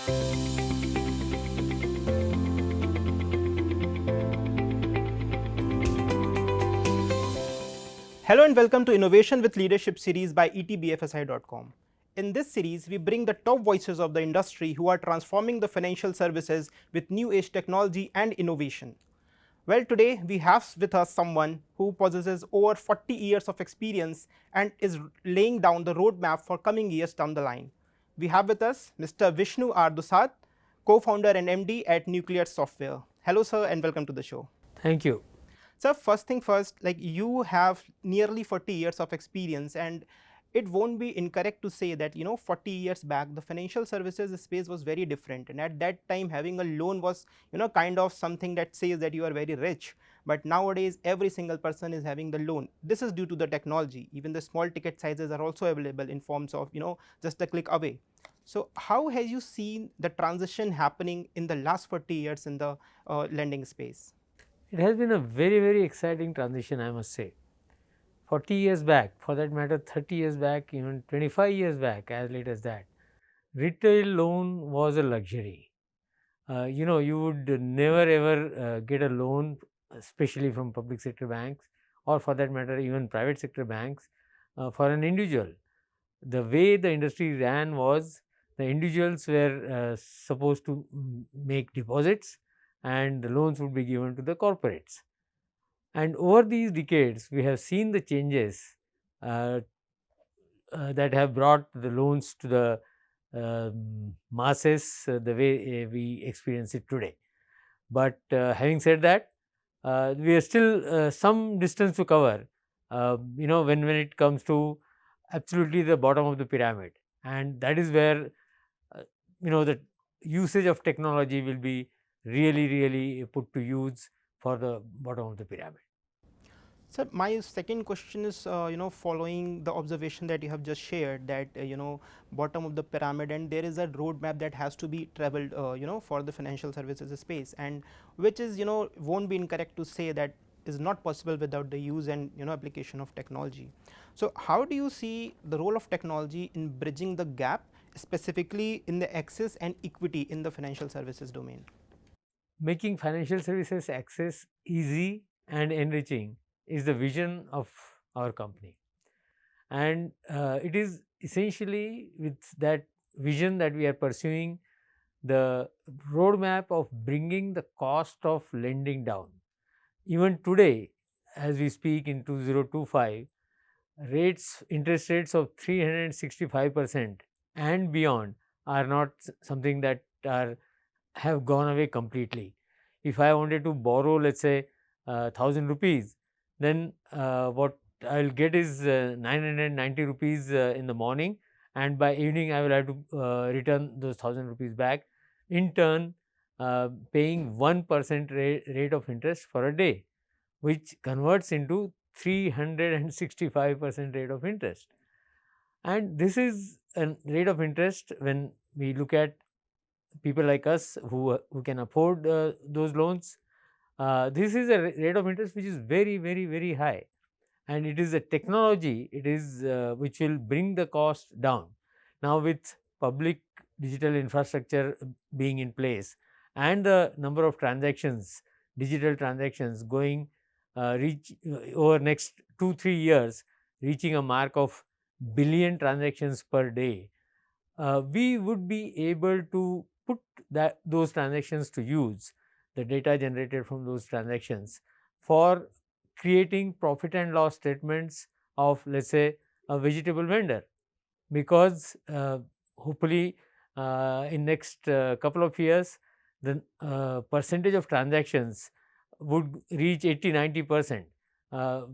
Hello and welcome to Innovation with Leadership series by ETBFSI.com. In this series, we bring the top voices of the industry who are transforming the financial services with new age technology and innovation. Well, today we have with us someone who possesses over 40 years of experience and is laying down the roadmap for coming years down the line. We have with us Mr. Vishnu R. Dusad, co-founder and MD at Nucleus Software. Hello, sir, and welcome to the show. Thank you. So first thing first, like you have nearly 40 years of experience, and it won't be incorrect to say that 40 years back the financial services space was very different, and at that time having a loan was kind of something that says that you are very rich. But nowadays every single person is having the loan. This is due to the technology. Even the small ticket sizes are also available in forms of just a click away. So how have you seen the transition happening in the last 40 years in the lending space? It has been a very, very exciting transition, I must say. 40 years back, for that matter 30 years back, even 25 years back, as late as that, retail loan was a luxury. You would never ever get a loan, especially from public sector banks, or for that matter even private sector banks, for an individual. The way the industry ran was the individuals were supposed to make deposits, and the loans would be given to the corporates. And over these decades, we have seen the changes that have brought the loans to the masses the way we experience it today. But having said that, we are still some distance to cover, when it comes to absolutely the bottom of the pyramid. And that is where, the usage of technology will be really put to use for the bottom of the pyramid. Sir, my second question is, following the observation that you have just shared, that bottom of the pyramid, and there is a roadmap that has to be traveled, for the financial services space, and which is, won't be incorrect to say that is not possible without the use and application of technology. So how do you see the role of technology in bridging the gap, specifically in the access and equity in the financial services domain? Making financial services access easy and enriching is the vision of our company, and it is essentially with that vision that we are pursuing the roadmap of bringing the cost of lending down. Even today, as we speak in 2025, interest rates of 365% and beyond are not something that have gone away completely. If I wanted to borrow, let's say, 1000 rupees, then what I will get is 990 rupees in the morning, and by evening I will have to return those 1000 rupees back, in turn paying 1% rate of interest for a day, which converts into 365% rate of interest. And this is a rate of interest when we look at people like us who can afford those loans. This is a rate of interest which is very high, and it is a technology which will bring the cost down. Now, with public digital infrastructure being in place and the number of transactions, digital transactions going reach over next 2-3 years reaching a mark of billion transactions per day, we would be able to put those transactions to use, the data generated from those transactions, for creating profit and loss statements of, let's say, a vegetable vendor. Because hopefully in next couple of years, the percentage of transactions would reach 80-90%.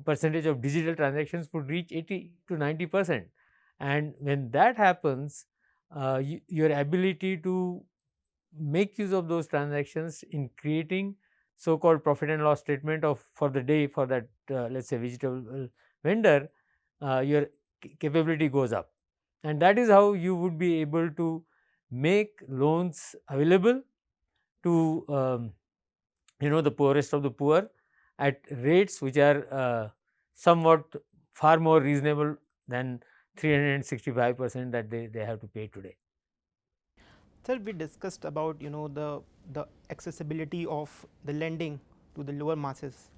Percentage of digital transactions would reach 80-90%. And when that happens, your ability to make use of those transactions in creating so-called profit and loss statement for the day for that let's say vegetable vendor, your capability goes up, and that is how you would be able to make loans available to the poorest of the poor at rates which are somewhat far more reasonable than 365% that they have to pay today. Sir, we discussed about the accessibility of the lending to the lower masses,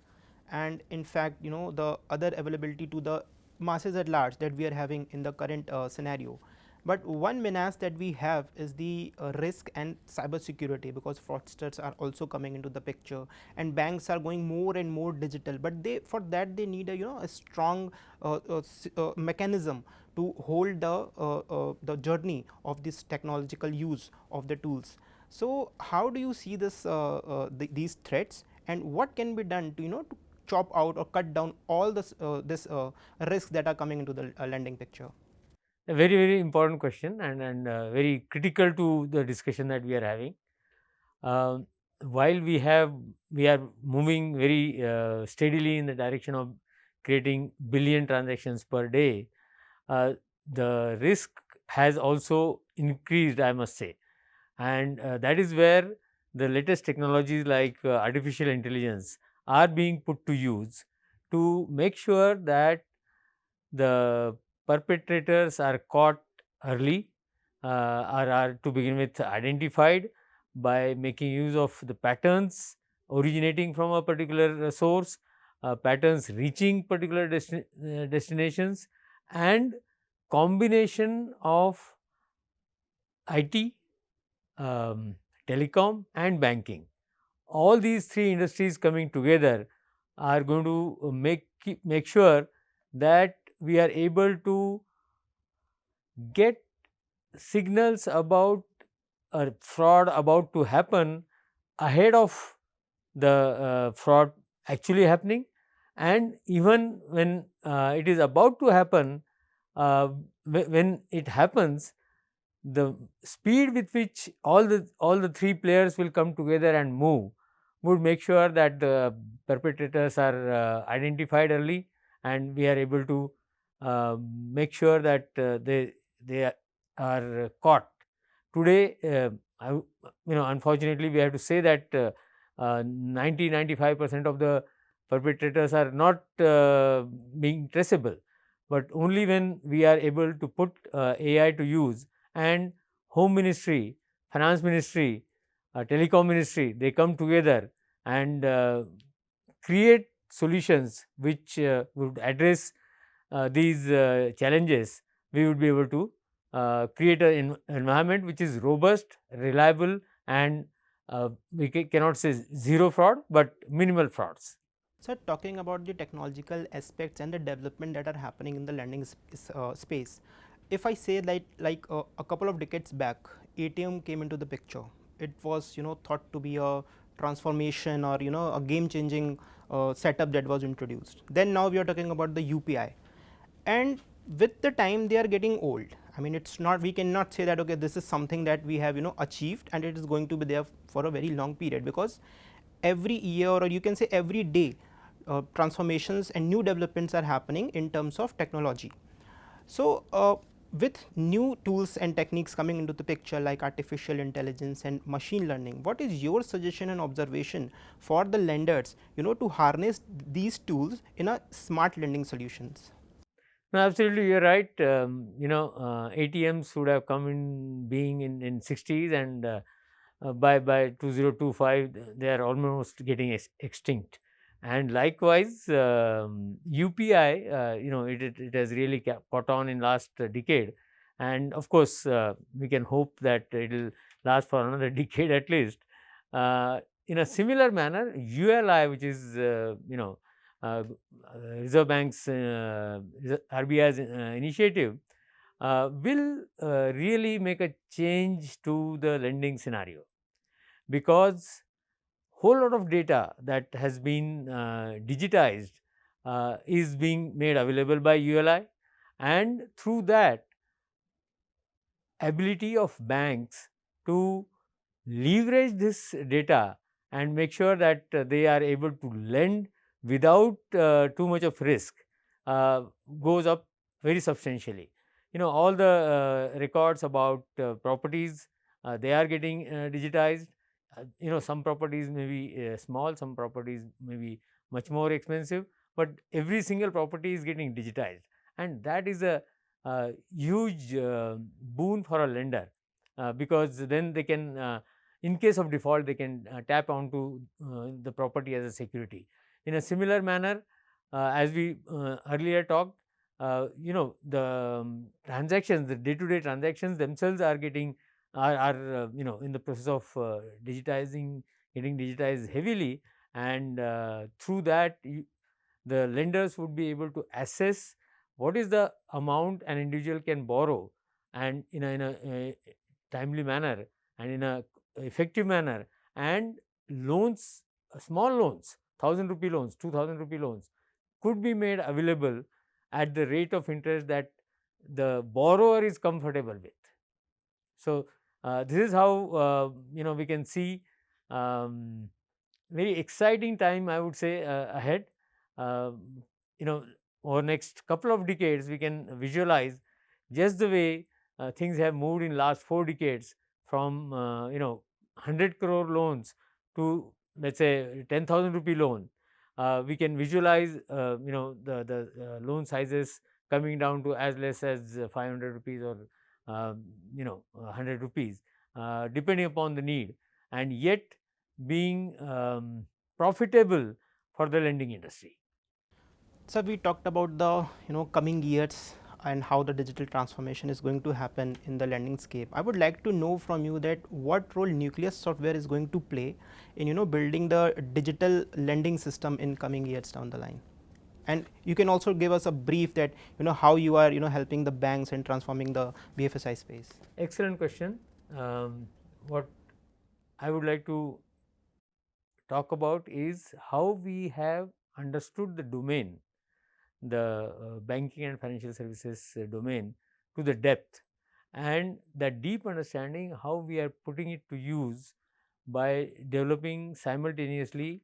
and in fact the other availability to the masses at large that we are having in the current scenario. But one menace that we have is the risk and cybersecurity, because fraudsters are also coming into the picture, and banks are going more and more digital. But they, for that, they need a a strong mechanism to hold the journey of this technological use of the tools. So how do you see this these threats, and what can be done to to chop out or cut down all this risks that are coming into the lending picture? A very, very important question, and very critical to the discussion that we are having. Um, while we are moving very steadily in the direction of creating billion transactions per day, the risk has also increased, I must say, and that is where the latest technologies like artificial intelligence are being put to use to make sure that the perpetrators are caught early, or are to begin with identified by making use of the patterns originating from a particular source, patterns reaching particular destinations, and combination of IT, um, telecom, and banking. All these three industries coming together are going to make sure that we are able to get signals about a fraud about to happen ahead of the fraud actually happening, and even when it is about to happen, when it happens, the speed with which all the three players will come together and move would make sure that the perpetrators are identified early, and we are able to make sure that they are caught. Today, unfortunately, we have to say that 90-95% of the perpetrators are not being traceable. But only when we are able to put AI to use, and Home Ministry, Finance Ministry, Telecom Ministry, they come together and create solutions which would address these challenges, we would be able to create an environment which is robust, reliable, and we cannot say zero fraud, but minimal frauds. So talking about the technological aspects and the development that are happening in the lending space, if I say like a couple of decades back, ATM came into the picture. It was thought to be a transformation or a game changing setup that was introduced. Then now we are talking about the UPI, and with the time they are getting old. I mean, it's not, we cannot say that okay, this is something that we have achieved and it is going to be there for a very long period, because every year, or you can say every day, transformations and new developments are happening in terms of technology. So with new tools and techniques coming into the picture like artificial intelligence and machine learning, what is your suggestion and observation for the lenders to harness these tools in a smart lending solutions? No, absolutely, you're right. ATMs would have come in being in 60s, and by 2025 they are almost getting extinct. And likewise, UPI, it has really caught on in last decade, and of course we can hope that it will last for another decade at least. In a similar manner, ULI, which is uh, Reserve Bank's RBI's initiative, will really make a change to the lending scenario, because whole lot of data that has been digitized is being made available by ULI, and through that, ability of banks to leverage this data and make sure that they are able to lend without too much of risk uh, goes up very substantially. All the records about properties, they are getting digitized. Some properties may be small, some properties may be much more expensive, but every single property is getting digitized, and that is a huge boon for a lender. because then they can, in case of default, they can tap onto the property as a security. In a similar manner, as we earlier talked, the transactions, the day-to-day transactions themselves are getting are in the process of getting digitized heavily, and through that the lenders would be able to assess what is the amount an individual can borrow, and in a timely manner and in a effective manner, and loans, small loans, 1,000 rupee loans, 2,000 rupee loans could be made available at the rate of interest that the borrower is comfortable with. So, this is how we can see very exciting time, I would say, ahead. Uh, you know, over next couple of decades, we can visualize just the way things have moved in last 4 decades, from 100 crore loans to, let's say, 10,000 rupee loan. We can visualize the loan sizes coming down to as less as 500 rupees or 100 rupees, depending upon the need, and yet being profitable for the lending industry. So we talked about the coming years and how the digital transformation is going to happen in the lending scape. I would like to know from you that what role Nucleus Software is going to play in building the digital lending system in coming years down the line. And you can also give us a brief that how you are helping the banks and transforming the BFSI space. Excellent question. What I would like to talk about is how we have understood the domain, the banking and financial services domain, to the depth, and that deep understanding how we are putting it to use by developing simultaneously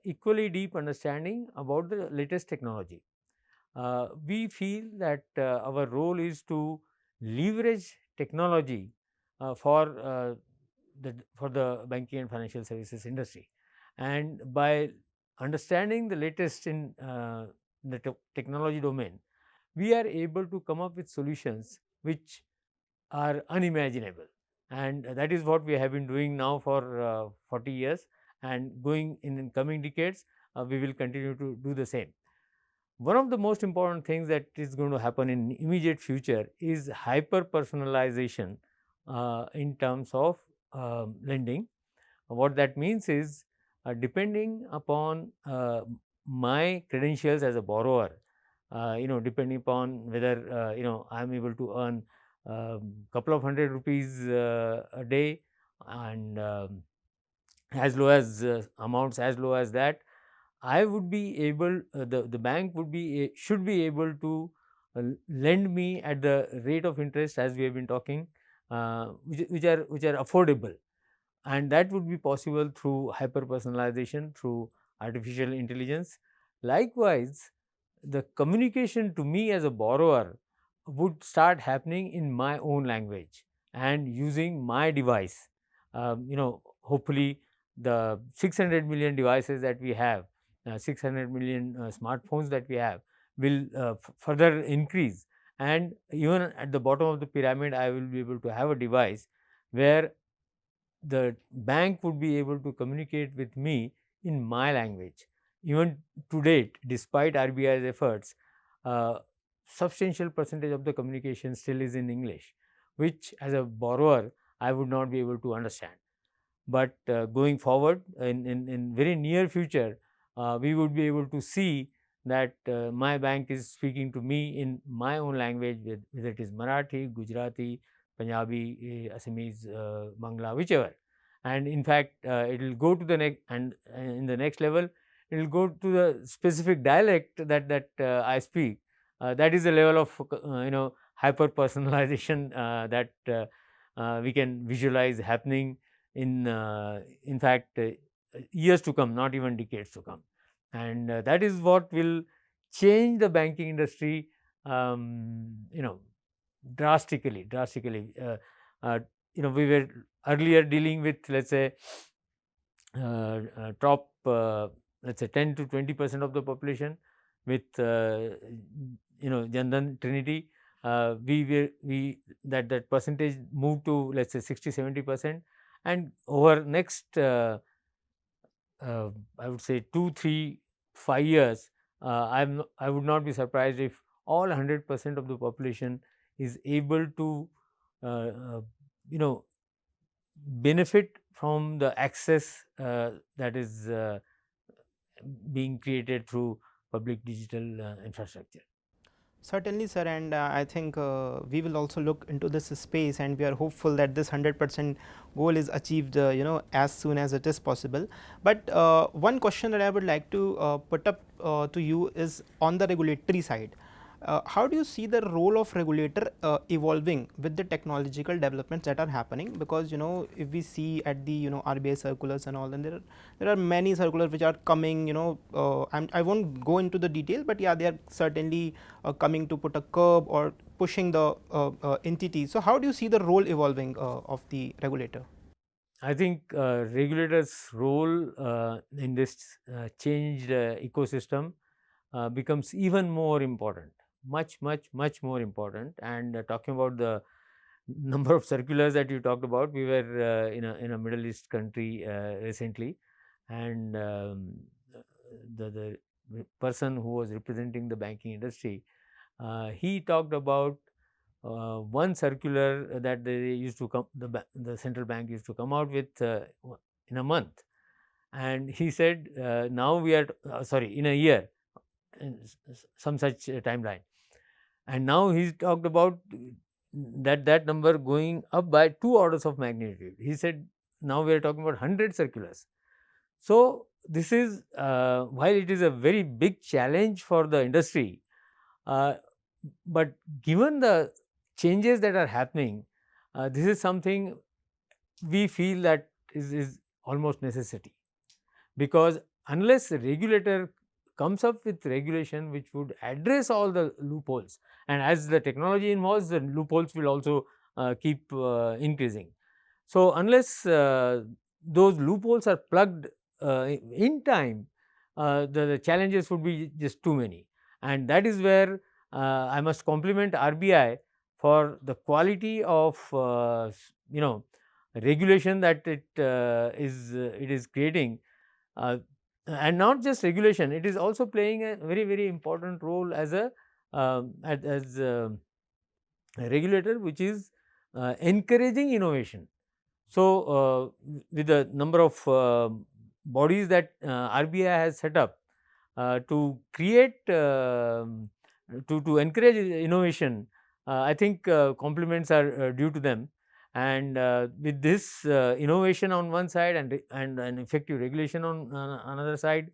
equally deep understanding about the latest technology. We feel that our role is to leverage technology for the banking and financial services industry, and by understanding the latest in the technology domain, we are able to come up with solutions which are unimaginable, and that is what we have been doing now for 40 years, and going in coming decades we will continue to do the same. One of the most important things that is going to happen in immediate future is hyper personalization in terms of lending. What that means is, depending upon my credentials as a borrower, depending upon whether I am able to earn couple of hundred rupees a day, and as low as amounts as low as that, I would be able, the bank would be should be able to lend me at the rate of interest as we have been talking, which are affordable, and that would be possible through hyper personalization, through artificial intelligence. Likewise, the communication to me as a borrower would start happening in my own language and using my device. Hopefully the 600 million devices that we have, 600 million smartphones that we have, will further increase, and even at the bottom of the pyramid I will be able to have a device where the bank would be able to communicate with me in my language. Even to date, despite RBI's efforts, substantial percentage of the communication still is in English, which as a borrower I would not be able to understand. But going forward, in very near future, we would be able to see that my bank is speaking to me in my own language, whether it is Marathi, Gujarati, Punjabi, Assamese, Bangla, whichever. And in fact, it will go to the next, and in the next level, it will go to the specific dialect that I speak. That is the level of hyper personalization that we can visualize happening in fact years to come, not even decades to come, and that is what will change the banking industry drastically. We were earlier dealing with, let's say, top let's say 10 to 20% of the population with Jan Dhan Trinity. we that percentage moved to, let's say, 60-70%, and over next I would say 2, 3, 5 years, I would not be surprised if all 100% of the population is able to uh, uh, you know benefit from the access that is being created through public digital infrastructure. Certainly, sir, and I think we will also look into this space, and we are hopeful that this 100% goal is achieved, as soon as it is possible. But one question that I would like to put up to you is on the regulatory side. How do you see the role of regulator evolving with the technological developments that are happening? Because if we see at the RBI circulars and all, then there are many circulars which are coming. I won't go into the detail, but yeah, they are certainly coming to put a curb or pushing the entity. So how do you see the role evolving of the regulator? I think regulators' role in this changed ecosystem becomes even more important, much more important. And talking about the number of circulars that you talked about, we were in a Middle East country recently, and the person who was representing the banking industry, he talked about one circular that they used to come, the central bank used to come out with in a month, and he said now we are sorry, in a year, some such timeline. And now he's talked about that number going up by 2 orders of magnitude. He said now we are talking about 100 circulars. So this is while it is a very big challenge for the industry, uh, but given the changes that are happening, this is something we feel that is almost necessity, because unless a regulator comes up with regulation which would address all the loopholes, and as the technology evolves, the loopholes will also keep increasing. So unless those loopholes are plugged in time, the challenges would be just too many. And that is where I must compliment RBI for the quality of regulation that it is creating, uh, and not just regulation, it is also playing a very important role as a regulator, which is encouraging innovation. So with the number of bodies that RBI has set up to create to encourage innovation, I think compliments are due to them. And with this innovation on one side, and an effective regulation on another side,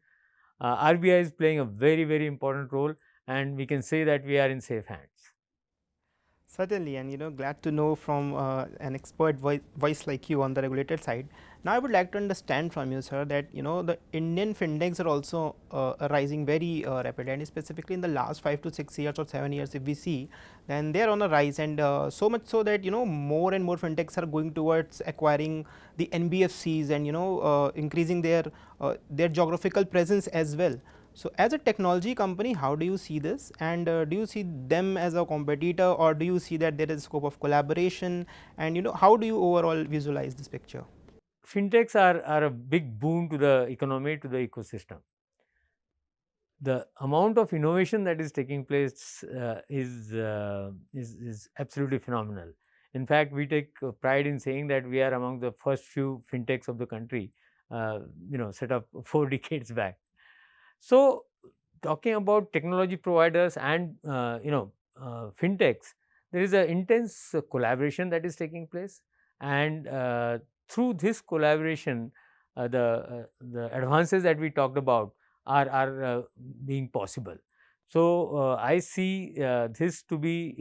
RBI is playing a very important role, and we can say that we are in safe hands. Certainly, and glad to know from an expert voice like you on the regulated side. Now, I would like to understand from you, sir, that the Indian fintechs are also rising very rapidly, and specifically in the last 5 to 6 years or 7 years, if we see, then they are on a rise, and so much so that more and more fintechs are going towards acquiring the NBFCs and increasing their geographical presence as well. So, as a technology company, how do you see this, and do you see them as a competitor, or do you see that there is scope of collaboration, and how do you overall visualize this picture? Fintechs are a big boon to the economy, to the ecosystem. The amount of innovation that is taking place is absolutely phenomenal. In fact, we take pride in saying that we are among the first few fintechs of the country, set up 4 decades back. So, talking about technology providers and fintechs, there is an intense collaboration that is taking place, and through this collaboration, the advances that we talked about are being possible. So I see this to be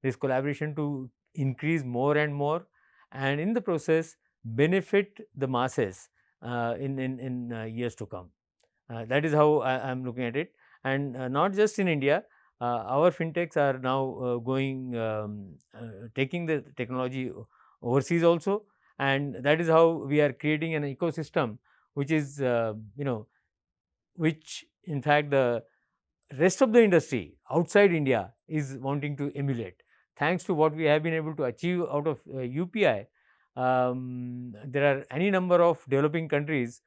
this collaboration to increase more and more, and in the process benefit the masses in years to come. That is how I am looking at it, and not just in India. Our fintechs are now taking the technology overseas also, and that is how we are creating an ecosystem which is which in fact rest of the industry outside India is wanting to emulate. Thanks to what we have been able to achieve out of UPI, there are any number of developing countries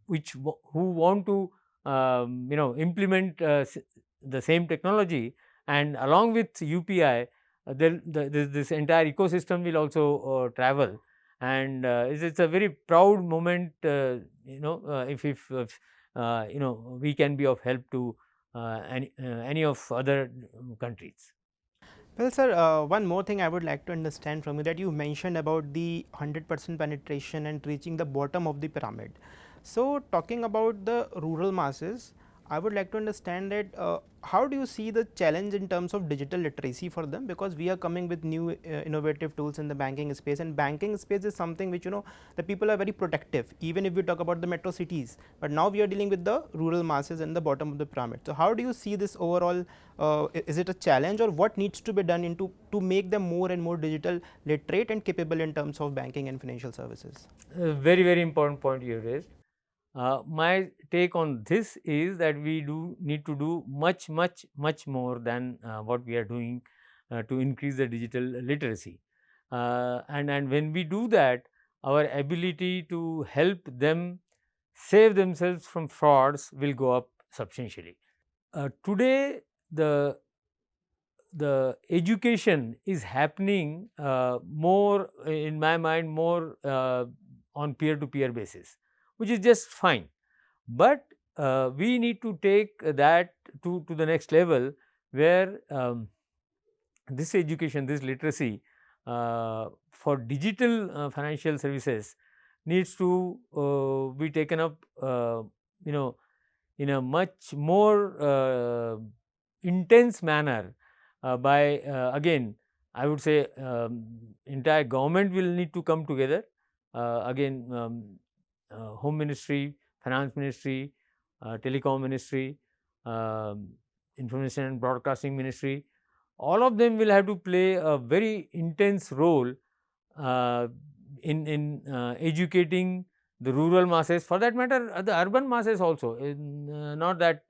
who want to implement the same technology, and along with UPI, this entire ecosystem will also travel, and it's a very proud moment. If we can be of help to any of other countries. Well, sir, one more thing I would like to understand from you, that you mentioned about the 100% penetration and reaching the bottom of the pyramid. So, talking about the rural masses, I would like to understand that how do you see the challenge in terms of digital literacy for them, because we are coming with new innovative tools in the banking space, and banking space is something which the people are very protective, even if we talk about the metro cities, but now we are dealing with the rural masses and the bottom of the pyramid. So, how do you see this overall? Is it a challenge, or what needs to be done to make them more and more digital literate and capable in terms of banking and financial services? Very, very important point you raised. My take on this is that we do need to do much more than what we are doing to increase the digital literacy, and when we do that, our ability to help them save themselves from frauds will go up substantially. Today, the education is happening more, in my mind, more on peer-to-peer basis, which is just fine. But we need to take that to the next level, where this education, this literacy for digital financial services needs to be taken up, in a much more intense manner by again, I would say, entire government will need to come together. Again, Home Ministry, Finance Ministry, Telecom Ministry, Information and Broadcasting Ministry, all of them will have to play a very intense role in educating the rural masses, for that matter the urban masses also. Not that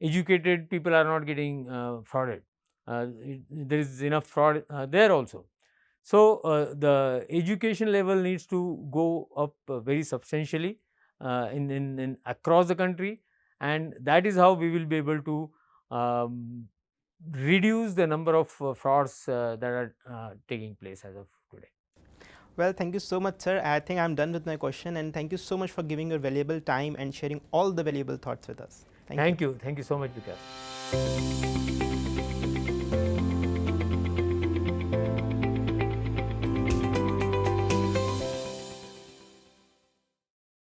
educated people are not getting frauded. There is enough fraud there also. So, the education level needs to go up very substantially in across the country, and that is how we will be able to reduce the number of frauds that are taking place as of today. Well, thank you so much, sir. I think I'm done with my question, and thank you so much for giving your valuable time and sharing all the valuable thoughts with us. Thank you. Thank you so much, Vikas.